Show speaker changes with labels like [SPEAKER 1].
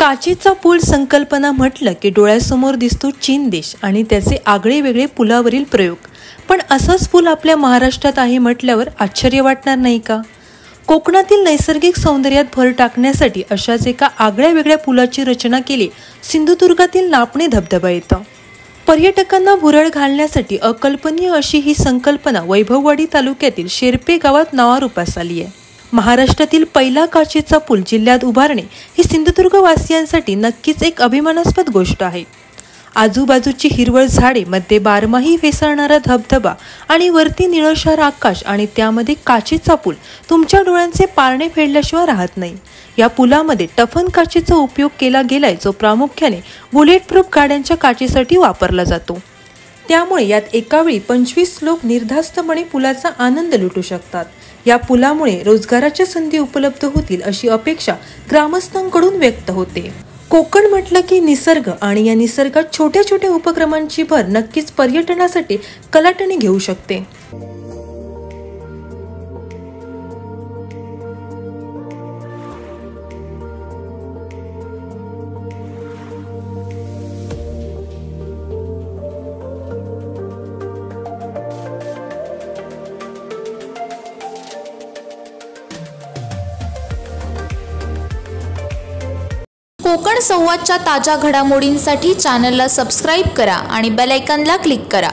[SPEAKER 1] काचेचा पूल संकल्पना म्हटलं की डोळ्यासमोर दिसतो चीन देश आणि त्याचे आगळे वेगळे पुलावरील प्रयोग। पण असाच पूल आपल्या महाराष्ट्रात आहे म्हटल्यावर आश्चर्य वाटणार नाही का? कोकणातील नैसर्गिक सौंदर्यात भर टाकण्यासाठी अशाच एका आगळ्या वेगळ्या पुलाची रचना केली सिंधुदुर्गातील नापणे धबधबा येथे। पर्यटकांना भुरळ घालण्यासाठी अकल्पनीय अशी ही संकल्पना वैभववाडी तालुक्यातील शेरपे गावात नावारूपास आली आहे। महाराष्ट्रातील पहिला काचेचा पूल जिल्ह्यात उभारणे ही सिंधुदुर्ग वासियांसाठी नक्कीच एक अभिमानास्पद गोष्ट आहे। आजूबाजूची हिरवळ झाडे, मध्ये बारमाही फेसाळणारा धबधबा आणि वरती निळशार आकाश आणि त्यामध्ये काचेचा पूल तुमच्या डोळ्यांचे पारणे फेडल्याशिवाय राहत नाही। या पुलामध्ये टफन काचेचा उपयोग केला गेलाय, जो प्रामुख्याने बुलेट प्रूफ गाड्यांच्या काचेसाठी वापरला जातो। त्यामुळे यात एकावेळी 25 लोक निर्धास्तपणे पुलाचा आनंद लुटू शकतात। या पुलामुळे रोजगाराच्या संधी उपलब्ध होतील अशी अपेक्षा ग्रामस्थांकडून व्यक्त होते। कोकण म्हटलं की निसर्ग आणि या निसर्गात छोट्या छोट्या उपक्रमांची भर नक्कीच पर्यटनासाठी कलाटणी घेऊ शकते।
[SPEAKER 2] कोकण संवादच्या ताज्या घडामोडींसाठी चॅनलला सबस्क्राइब करा आणि बेल आयकॉनला क्लिक करा।